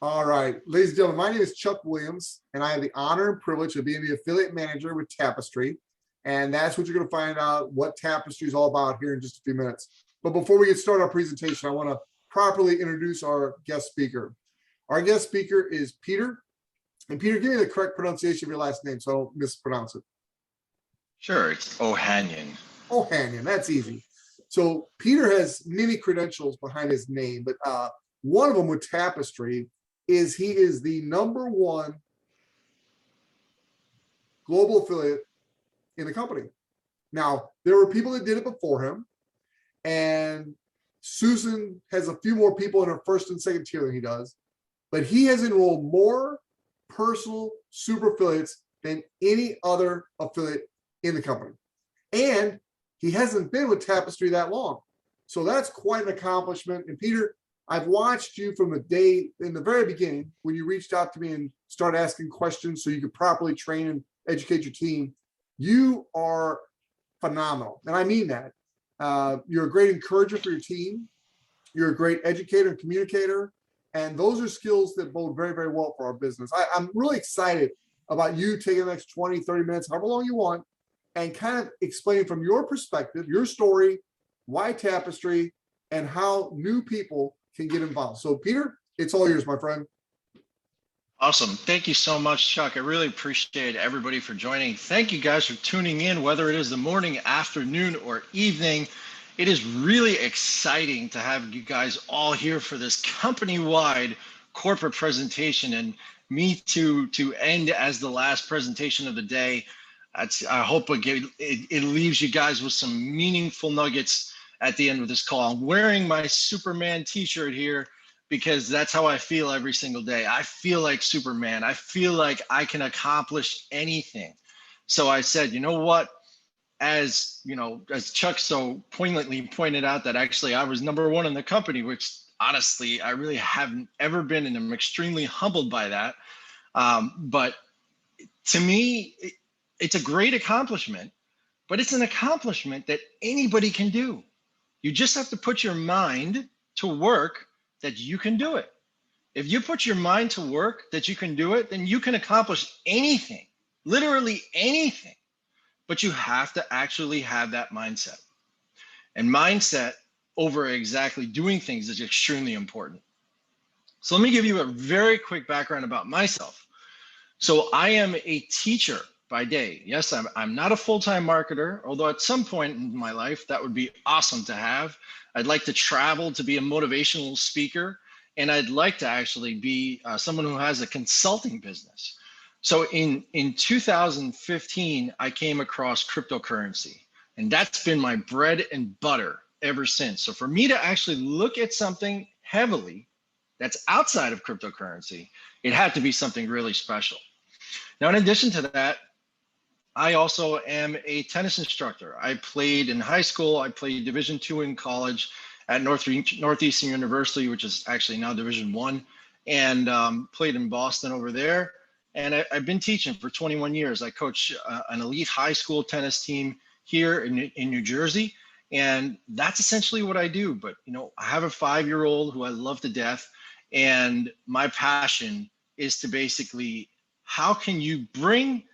All right, ladies and gentlemen, my name is Chuck Williams, and I have the honor and privilege of being the affiliate manager with Tapestri. And that's what you're going to find out what Tapestri is all about here in just a few minutes. But before we get started our presentation, I want to properly introduce our guest speaker. Our guest speaker is Peter. And Peter, give me the correct pronunciation of your last name so I don't mispronounce it. Sure, it's Ohanian. Ohanian, that's easy. So Peter has many credentials behind his name, but one of them with Tapestri is he is the #1 global affiliate in the company. Now, there were people that did it before him, and Susan has a few more people in her first and second tier than he does, but he has enrolled more personal super affiliates than any other affiliate in the company. And he hasn't been with Tapestri that long. So that's quite an accomplishment. And Peter, I've watched you from the day in the very beginning when you reached out to me and started asking questions so you could properly train and educate your team. You are phenomenal. And I mean that. You're a great encourager for your team. You're a great educator and communicator. And those are skills that bode very, very well for our business. I'm really excited about you taking the next 20, 30 minutes, however long you want, and kind of explain from your perspective, your story, why Tapestri, and how new people can get involved. So Peter, it's all yours, my friend. Awesome. Thank you so much, Chuck. I really appreciate everybody for joining. Thank you guys for tuning in, whether it is the morning, afternoon, or evening. It is really exciting to have you guys all here for this company-wide corporate presentation, and me to end as the last presentation of the day. I hope it leaves you guys with some meaningful nuggets at the end of this call. I'm wearing my Superman t-shirt here because that's how I feel every single day. I feel like Superman. I feel like I can accomplish anything. So I said, you know what? As you know, as Chuck so poignantly pointed out, that actually I was #1 in the company, which honestly I really haven't ever been, and I'm extremely humbled by that. But to me, it's a great accomplishment, but it's an accomplishment that anybody can do. You just have to put your mind to work that you can do it. If you put your mind to work that you can do it, then you can accomplish anything, literally anything. But you have to actually have that mindset. And mindset over exactly doing things is extremely important. So let me give you a very quick background about myself. So I am a teacher by day. Yes, I'm not a full-time marketer, although at some point in my life, that would be awesome to have. I'd like to travel to be a motivational speaker, and I'd like to actually be someone who has a consulting business. So in 2015, I came across cryptocurrency, and that's been my bread and butter ever since. So for me to actually look at something heavily that's outside of cryptocurrency, it had to be something really special. Now, in addition to that, I also am a tennis instructor. I played in high school. I played Division II in college at Northeastern University, which is actually now Division I, and played in Boston over there. And I've been teaching for 21 years. I coach an elite high school tennis team here in New Jersey, and that's essentially what I do. But you know, I have a 5-year-old who I love to death, and my passion is to basically, how can you bring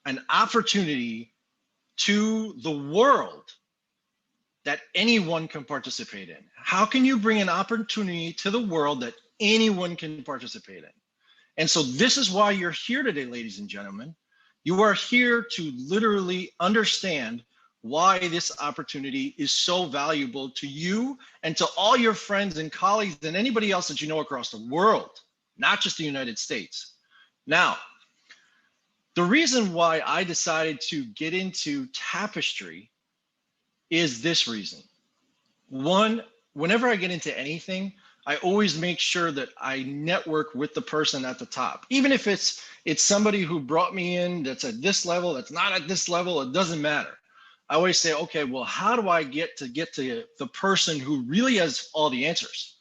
an opportunity to the world that anyone can participate in? How can you bring an opportunity to the world that anyone can participate in? And so this is why you're here today, ladies and gentlemen. You are here to literally understand why this opportunity is so valuable to you and to all your friends and colleagues and anybody else that you know across the world, not just the United States. Now, the reason why I decided to get into Tapestri is this reason. One, whenever I get into anything, I always make sure that I network with the person at the top. Even if it's somebody who brought me in that's at this level, that's not at this level, it doesn't matter. I always say, okay, well, how do I get to the person who really has all the answers?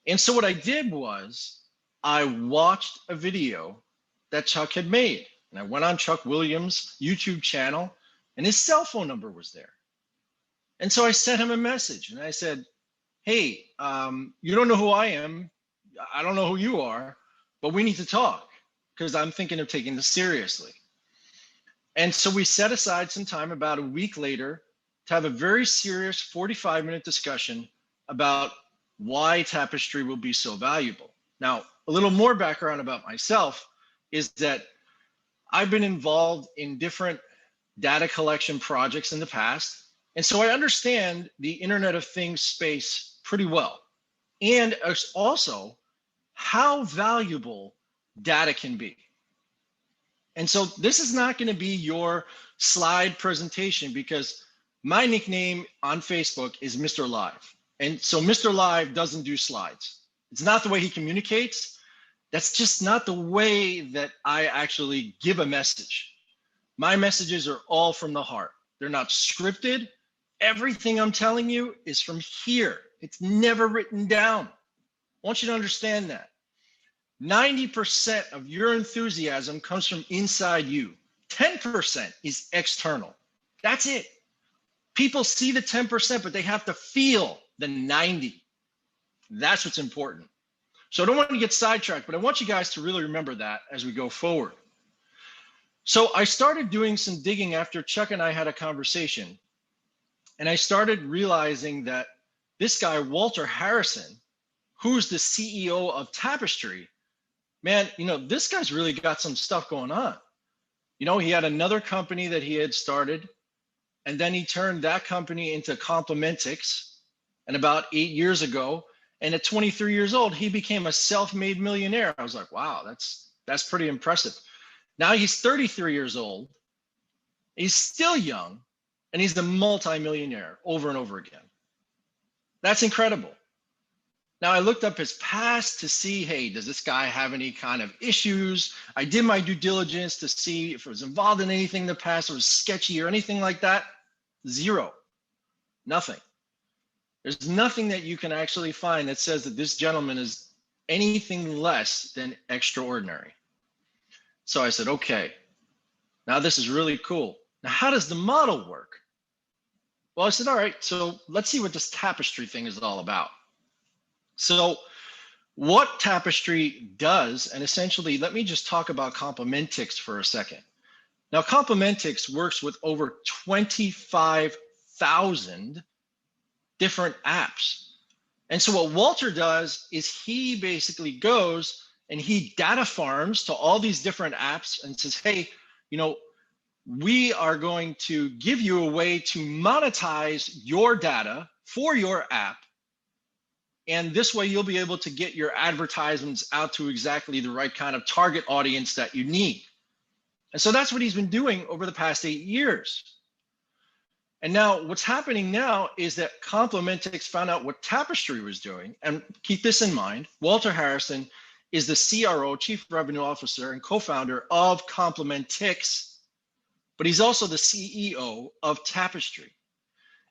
And so what I did was I watched a video that Chuck had made. And I went on Chuck Williams' YouTube channel, and his cell phone number was there. And so I sent him a message, and I said, hey, you don't know who I am, I don't know who you are, but we need to talk because I'm thinking of taking this seriously. And so we set aside some time about a week later to have a very serious 45-minute discussion about why Tapestri will be so valuable. Now, a little more background about myself is that I've been involved in different data collection projects in the past. And so I understand the Internet of Things space pretty well. And also how valuable data can be. And so this is not going to be your slide presentation because my nickname on Facebook is Mr. Live. And so Mr. Live doesn't do slides. It's not the way he communicates. That's just not the way that I actually give a message. My messages are all from the heart. They're not scripted. Everything I'm telling you is from here. It's never written down. I want you to understand that. 90% of your enthusiasm comes from inside you. 10% is external. That's it. People see the 10%, but they have to feel the 90. That's what's important. So I don't want to get sidetracked, but I want you guys to really remember that as we go forward. So I started doing some digging after Chuck and I had a conversation, and I started realizing that this guy, Walter Harrison, who's the CEO of Tapestri, man, this guy's really got some stuff going on. He had another company that he had started, and then he turned that company into Complimentics. And about 8 years ago, and at 23 years old, he became a self-made millionaire. I was like, wow, that's pretty impressive. Now he's 33 years old. He's still young, and he's the multi-millionaire over and over again. That's incredible. Now I looked up his past to see, hey, does this guy have any kind of issues? I did my due diligence to see if it was involved in anything in the past or was sketchy or anything like that. Zero, nothing. There's nothing that you can actually find that says that this gentleman is anything less than extraordinary. So I said, okay, now this is really cool. Now, how does the model work? Well, I said, all right, so let's see what this Tapestri thing is all about. So what Tapestri does, and essentially, let me just talk about Complimentics for a second. Now, Complimentics works with over 25,000 different apps. And so what Walter does is he basically goes and he data farms to all these different apps and says, hey, we are going to give you a way to monetize your data for your app. And this way you'll be able to get your advertisements out to exactly the right kind of target audience that you need. And so that's what he's been doing over the past 8 years. And now what's happening now is that Complimentics found out what Tapestri was doing. And keep this in mind, Walter Harrison is the CRO, Chief Revenue Officer, and co-founder of Complimentics, but he's also the CEO of Tapestri.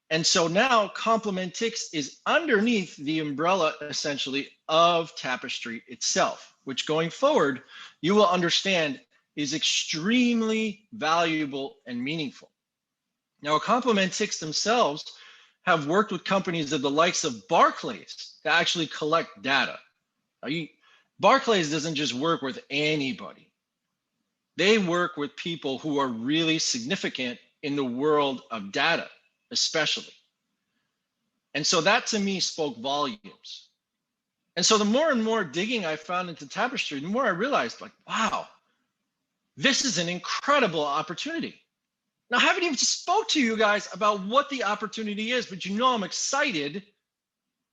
And so now Complimentics is underneath the umbrella, essentially, of Tapestri itself, which going forward, you will understand is extremely valuable and meaningful. Now, Complimentics themselves have worked with companies of the likes of Barclays to actually collect data. Now, Barclays doesn't just work with anybody. They work with people who are really significant in the world of data, especially. And so that to me spoke volumes. And so the more and more digging I found into Tapestri, the more I realized, like, wow, this is an incredible opportunity. Now, I haven't even spoke to you guys about what the opportunity is, but I'm excited,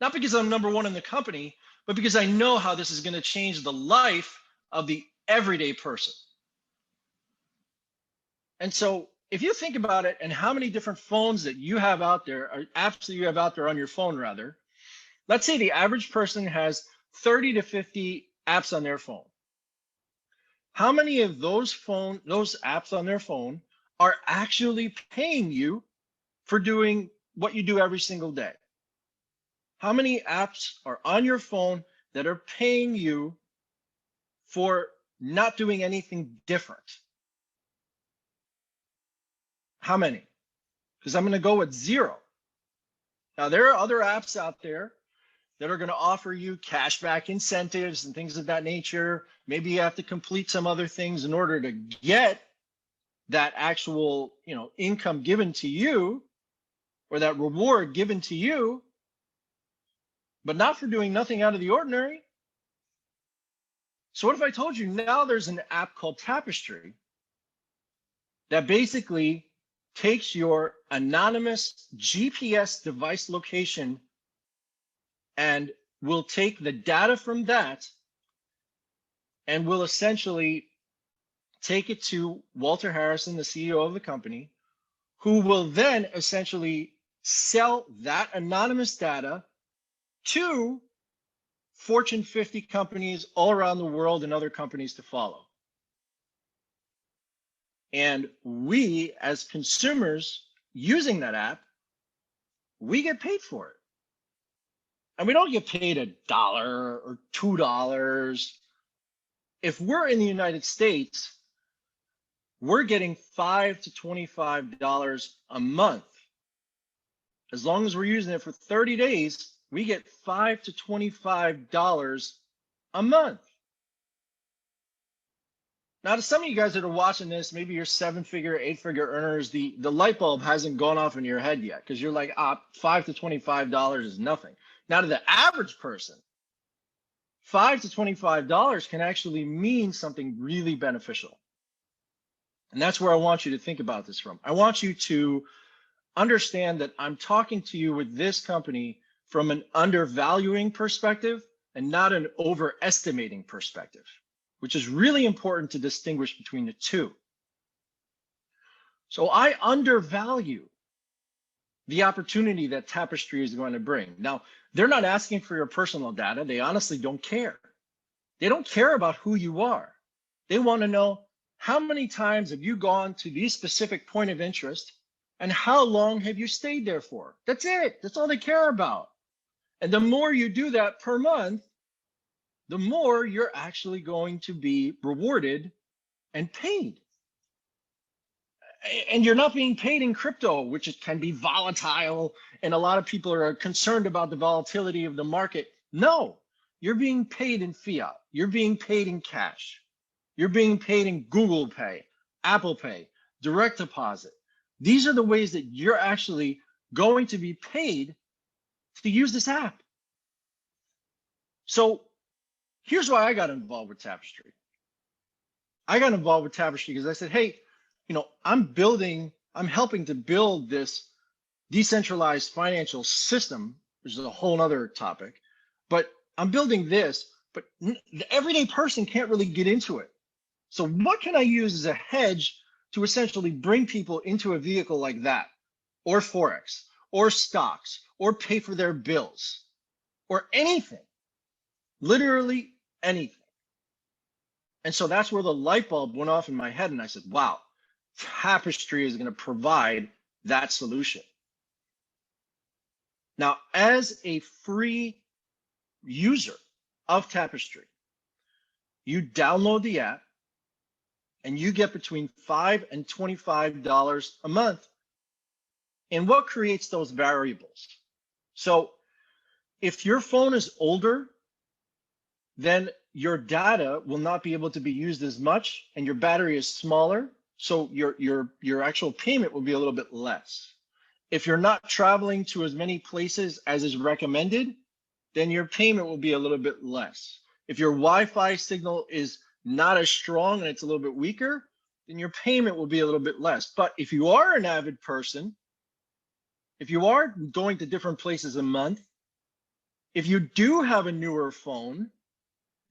not because I'm number one in the company, but because I know how this is going to change the life of the everyday person. And so if you think about it and how many different phones that you have out there, or apps that you have out there on your phone rather, let's say the average person has 30 to 50 apps on their phone. How many of those apps on their phone are actually paying you for doing what you do every single day? How many apps are on your phone that are paying you for not doing anything different? How many? Because I'm going to go with 0. Now, there are other apps out there that are going to offer you cashback incentives and things of that nature. Maybe you have to complete some other things in order to get that actual, income given to you, or that reward given to you, but not for doing nothing out of the ordinary. So what if I told you now there's an app called Tapestri that basically takes your anonymous GPS device location and will take the data from that and will essentially take it to Walter Harrison, the CEO of the company, who will then essentially sell that anonymous data to Fortune 50 companies all around the world and other companies to follow. And we, as consumers using that app, we get paid for it. And we don't get paid $1 or $2. If we're in the United States, we're getting $5 to $25 a month. As long as we're using it for 30 days, we get $5 to $25 a month. Now, to some of you guys that are watching this, maybe you're 7-figure, 8-figure earners, the light bulb hasn't gone off in your head yet, because you're like, $5 to $25 is nothing. Now, to the average person, $5 to $25 can actually mean something really beneficial. And that's where I want you to think about this from. I want you to understand that I'm talking to you with this company from an undervaluing perspective and not an overestimating perspective, which is really important to distinguish between the two. So I undervalue the opportunity that Tapestri is going to bring. Now, they're not asking for your personal data. They honestly don't care. They don't care about who you are. They want to know, how many times have you gone to this specific point of interest, and how long have you stayed there for? That's it. That's all they care about. And the more you do that per month, the more you're actually going to be rewarded and paid. And you're not being paid in crypto, which can be volatile, and a lot of people are concerned about the volatility of the market. No, you're being paid in fiat. You're being paid in cash. You're being paid in Google Pay, Apple Pay, direct deposit. These are the ways that you're actually going to be paid to use this app. So here's why I got involved with Tapestri. I got involved with Tapestri because I said, hey, I'm helping to build this decentralized financial system, which is a whole other topic, but I'm building this, but the everyday person can't really get into it. So what can I use as a hedge to essentially bring people into a vehicle like that, or Forex, or stocks, or pay for their bills, or anything, literally anything. And so that's where the light bulb went off in my head. And I said, wow, Tapestri is going to provide that solution. Now, as a free user of Tapestri, you download the app and you get between $5 and $25 a month. And what creates those variables? So if your phone is older, then your data will not be able to be used as much, and your battery is smaller, so your actual payment will be a little bit less. If you're not traveling to as many places as is recommended, then your payment will be a little bit less. If your Wi-Fi signal is not as strong and it's a little bit weaker, then your payment will be a little bit less. But if you are an avid person, if you are going to different places a month, if you do have a newer phone,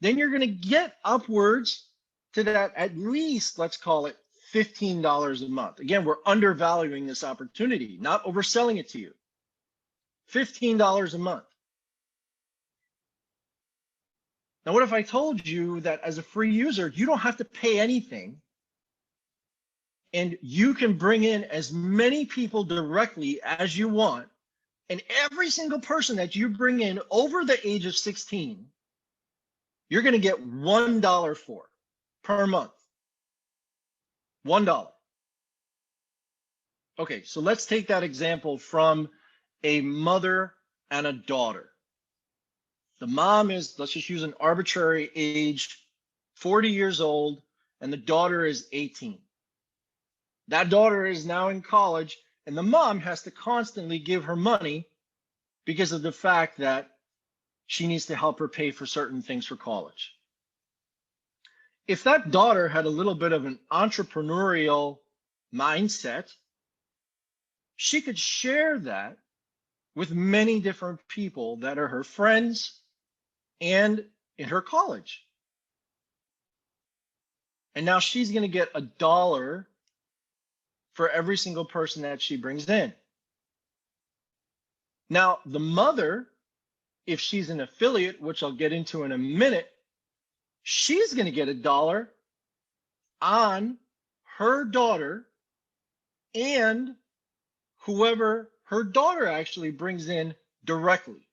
then you're going to get upwards to that, at least, let's call it $15 a month. Again, we're undervaluing this opportunity, not overselling it to you. $15 a month. Now, what if I told you that as a free user, you don't have to pay anything, and you can bring in as many people directly as you want, and every single person that you bring in over the age of 16, you're going to get $1 for per month. $1. Okay, so let's take that example from a mother and a daughter. The mom is, let's just use an arbitrary age, 40 years old, and the daughter is 18. That daughter is now in college, and the mom has to constantly give her money because of the fact that she needs to help her pay for certain things for college. If that daughter had a little bit of an entrepreneurial mindset, she could share that with many different people that are her friends and in her college. And now she's going to get $1 for every single person that she brings in. Now, the mother, if she's an affiliate, which I'll get into in a minute, she's going to get $1 on her daughter and whoever her daughter actually brings in directly.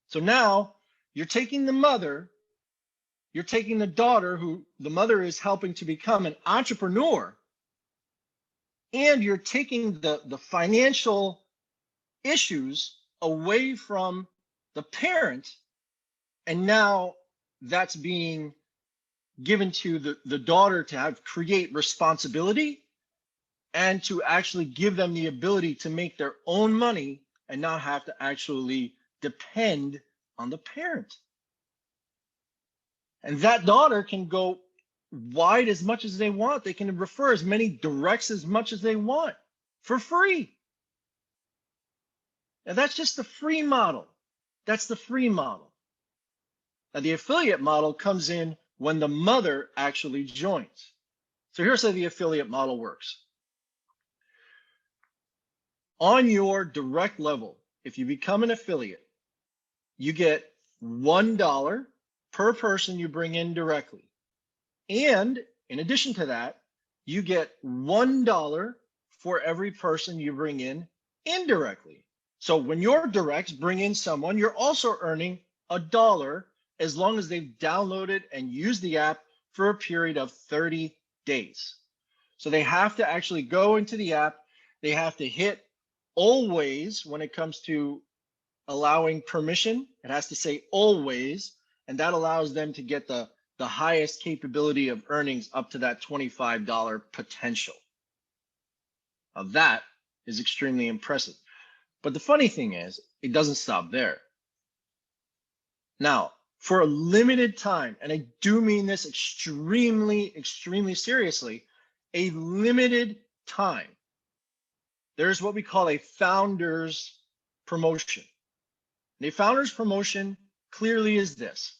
So now you're taking the mother, you're taking the daughter who the mother is helping to become an entrepreneur, and you're taking the financial issues away from the parent, and now that's being given to the daughter to have create responsibility and to actually give them the ability to make their own money and not have to actually depend on the parent. And that daughter can go wide as much as they want. They can refer as many directs as much as they want for free. And that's just the free model. That's the free model. Now, the affiliate model comes in when the mother actually joins. So here's how the affiliate model works. On your direct level, if you become an affiliate, you get $1 per person you bring in directly. And in addition to that, you get $1 for every person you bring in indirectly. So when your directs bring in someone, you're also earning $1 as long as they've downloaded and used the app for a period of 30 days. So they have to actually go into the app. They have to hit always when it comes to allowing permission. It has to say always, and that allows them to get the highest capability of earnings up to that $25 potential. Now that is extremely impressive. But the funny thing is, it doesn't stop there. Now, for a limited time, and I do mean this extremely, extremely seriously, a limited time, there's what we call a founder's promotion. And a founder's promotion clearly is this.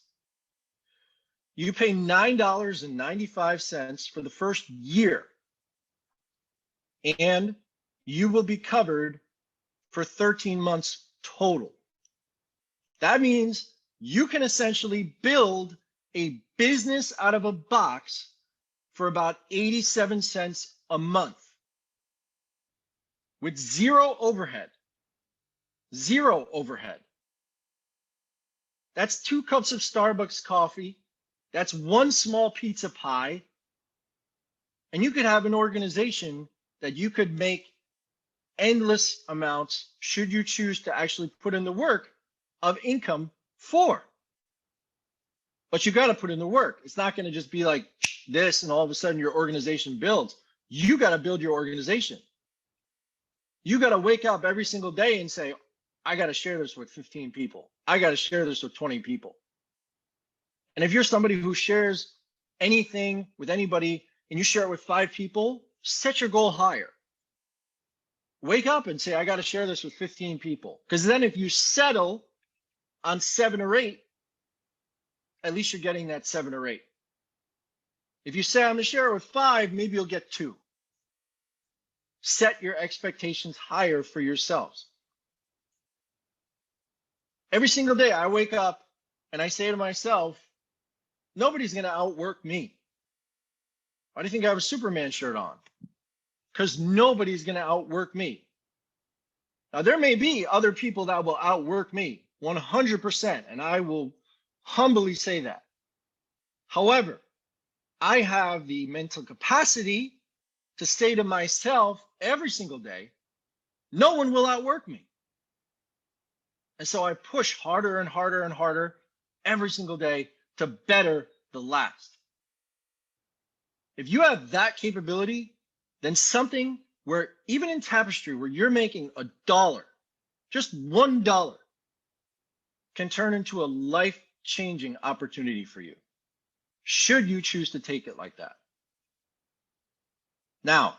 You pay $9.95 for the first year, and you will be covered for 13 months total. That means you can essentially build a business out of a box for about 87 cents a month with zero overhead. Zero overhead. That's 2 cups of Starbucks coffee. That's 1 small pizza pie. And you could have an organization that you could make endless amounts, should you choose to actually put in the work, of income for. But you got to put in the work. It's not going to just be like this and all of a sudden your organization builds. You got to build your organization. You got to wake up every single day and say, I got to share this with 15 people. I got to share this with 20 people. And if you're somebody who shares anything with anybody and you share it with 5 people, set your goal higher. Wake up and say, I got to share this with 15 people. Because then if you settle on 7 or 8, at least you're getting that 7 or 8. If you say I'm going to share it with 5, maybe you'll get 2. Set your expectations higher for yourselves. Every single day I wake up and I say to myself, nobody's going to outwork me. Why do you think I have a Superman shirt on? Because nobody's going to outwork me. Now, there may be other people that will outwork me 100%, and I will humbly say that. However, I have the mental capacity to say to myself every single day, no one will outwork me. And so I push harder and harder and harder every single day to better the last. If you have that capability, then something where even in Tapestri, where you're making $1, just $1 can turn into a life-changing opportunity for you, should you choose to take it like that. Now,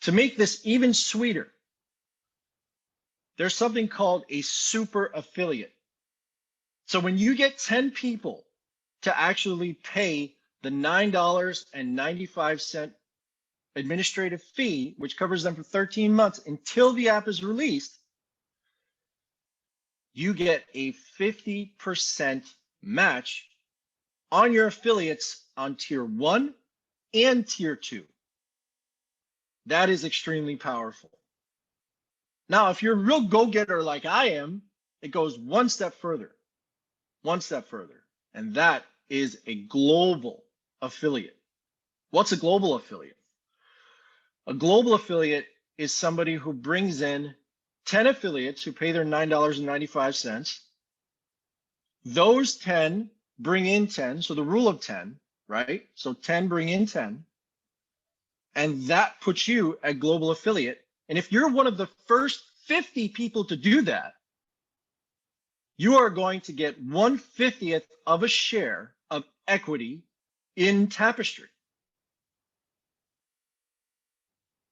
to make this even sweeter, there's something called a super affiliate. So when you get 10 people to actually pay the $9.95 administrative fee, which covers them for 13 months until the app is released, you get a 50% match on your affiliates on tier 1 and tier 2. That is extremely powerful. Now, if you're a real go-getter like I am, it goes one step further, and that is a global affiliate. What's a global affiliate? A global affiliate is somebody who brings in 10 affiliates who pay their $9.95. Those 10 bring in 10, so the rule of 10, right? So 10 bring in 10, and that puts you at global affiliate. And if you're one of the first 50 people to do that, you are going to get 1/50th of a share of equity in Tapestri.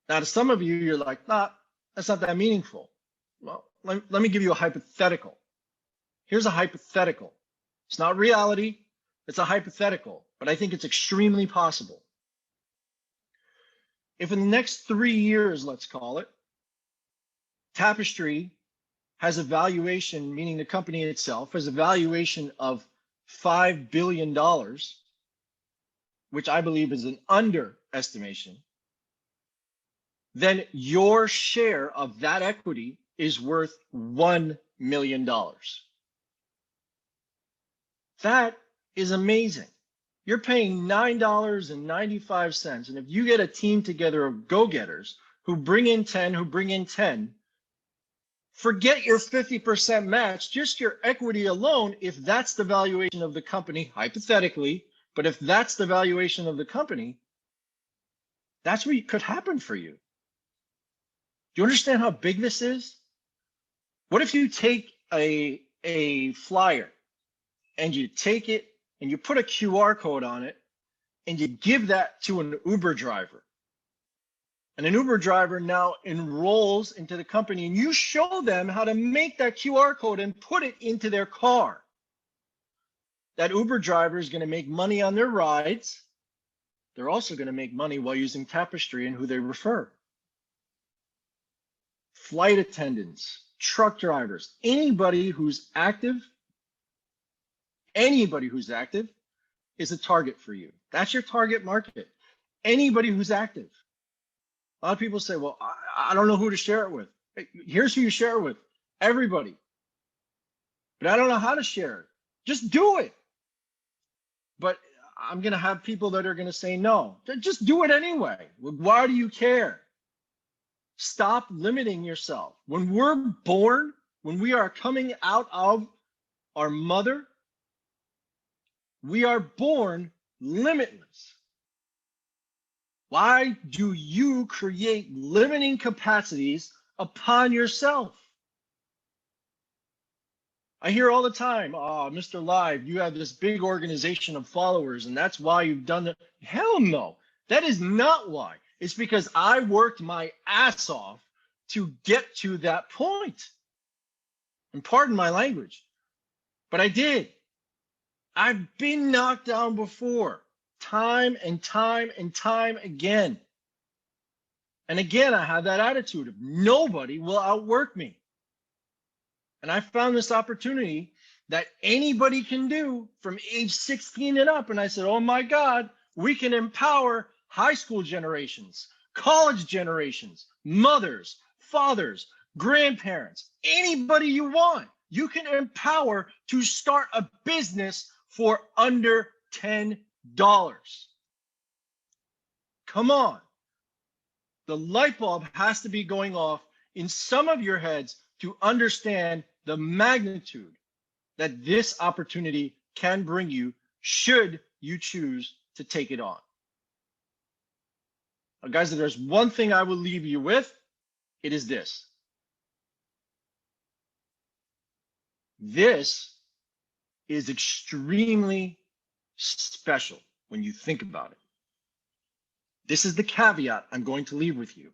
Now, to some of you, you're like, nah, that's not that meaningful. Well, let me give you a hypothetical. Here's a hypothetical. It's not reality. It's a hypothetical, but I think it's extremely possible. If in the next 3 years, let's call it, Tapestri has a valuation, meaning the company itself has a valuation of $5 billion, which I believe is an underestimation, then your share of that equity is worth $1 million. That is amazing. You're paying $9.95. And if you get a team together of go-getters who bring in 10, forget your 50% match, just your equity alone, if that's the valuation of the company, hypothetically, but if that's the valuation of the company, that's what could happen for you. Do you understand how big this is? What if you take a flyer and you take it and you put a QR code on it and you give that to an Uber driver? And an Uber driver now enrolls into the company and you show them how to make that QR code and put it into their car. That Uber driver is going to make money on their rides. They're also going to make money while using Tapestri and who they refer. Flight attendants, truck drivers, anybody who's active is a target for you. That's your target market. Anybody who's active. A lot of people say, well, I don't know who to share it with. Here's who you share it with. Everybody. But I don't know how to share it. Just do it. But I'm going to have people that are going to say no. Just do it anyway. Why do you care? Stop limiting yourself. When we're born, when we are coming out of our mother, we are born limitless. Why do you create limiting capacities upon yourself? I hear all the time, oh, Mr. Live, you have this big organization of followers and that's why you've done it. Hell no, that is not why. It's because I worked my ass off to get to that point. And pardon my language, but I did. I've been knocked down before, time and time and time again. And again, I have that attitude of nobody will outwork me. And I found this opportunity that anybody can do from age 16 and up. And I said, oh my God, we can empower high school generations, college generations, mothers, fathers, grandparents, anybody you want. You can empower to start a business for under $10. Come on. The light bulb has to be going off in some of your heads to understand the magnitude that this opportunity can bring you should you choose to take it on. Now, guys, if there's one thing I will leave you with, it is this. This is extremely special when you think about it. This is the caveat I'm going to leave with you.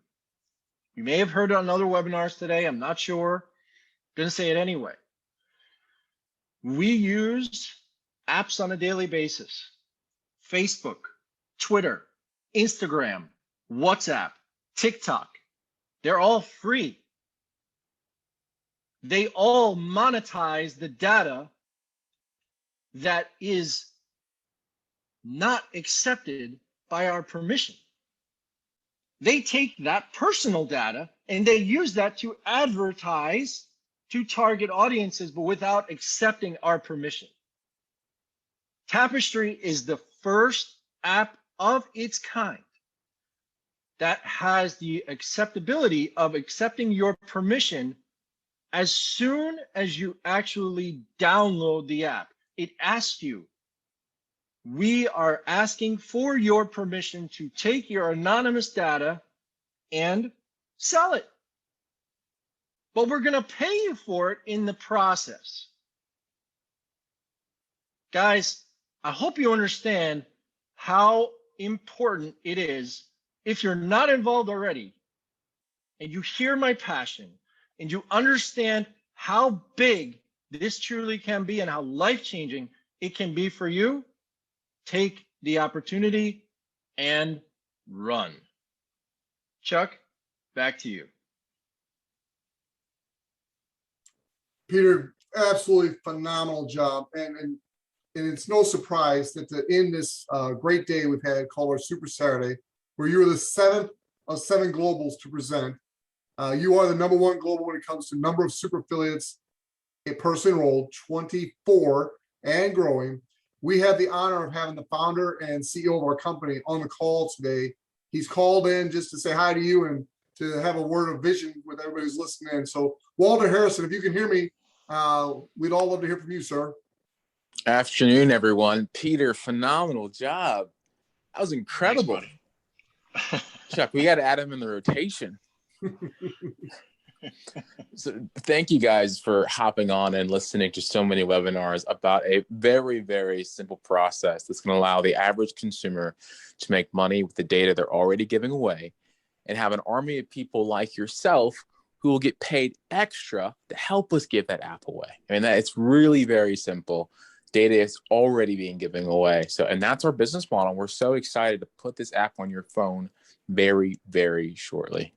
You may have heard it on other webinars today. I'm not sure. I'm going to say it anyway. We use apps on a daily basis. Facebook, Twitter, Instagram, WhatsApp, TikTok. They're all free. They all monetize the data that is not accepted by our permission. They take that personal data and they use that to advertise to target audiences, but without accepting our permission. Tapestri is the first app of its kind that has the acceptability of accepting your permission as soon as you actually download the app. It asks you, we are asking for your permission to take your anonymous data and sell it. But we're going to pay you for it in the process. Guys, I hope you understand how important it is. If you're not involved already, and you hear my passion, and you understand how big this truly can be and how life-changing it can be for you, take the opportunity and run. Chuck, back to you. Peter, absolutely phenomenal job. And it's no surprise that to end this great day we've had called our Super Saturday, where you were the 7th of 7 globals to present. You are the #1 global when it comes to number of super affiliates person enrolled, 24 and growing. We have the honor of having the founder and CEO of our company on the call today. He's called in just to say hi to you and to have a word of vision with everybody who's listening in. So Walter Harrison, if you can hear me, we'd all love to hear from you, sir. Afternoon, everyone. Peter, phenomenal job. That was incredible. Thanks, Chuck, we got to add him in the rotation. So thank you guys for hopping on and listening to so many webinars about a very, very simple process that's going to allow the average consumer to make money with the data they're already giving away and have an army of people like yourself who will get paid extra to help us give that app away. I mean, it's really very simple. Data is already being given away. So, and that's our business model. We're so excited to put this app on your phone very, very shortly.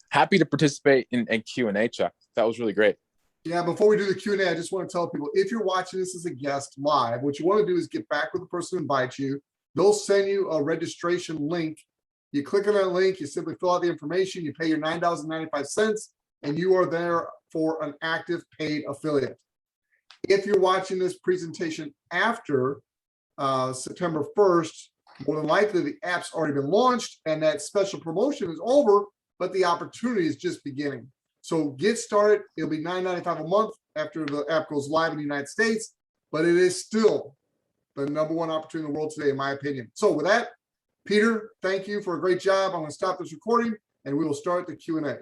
Happy to participate in Q&A, Chuck. That was really great. Yeah, before we do the Q&A, I just want to tell people, if you're watching this as a guest live, what you want to do is get back with the person who invites you. They'll send you a registration link. You click on that link, you simply fill out the information, you pay your $9.95, and you are there for an active paid affiliate. If you're watching this presentation after September 1st, more than likely the app's already been launched and that special promotion is over, but the opportunity is just beginning. So get started. It'll be $9.95 a month after the app goes live in the United States, but it is still the #1 opportunity in the world today, in my opinion. So with that, Peter, thank you for a great job. I'm going to stop this recording and we will start the Q&A.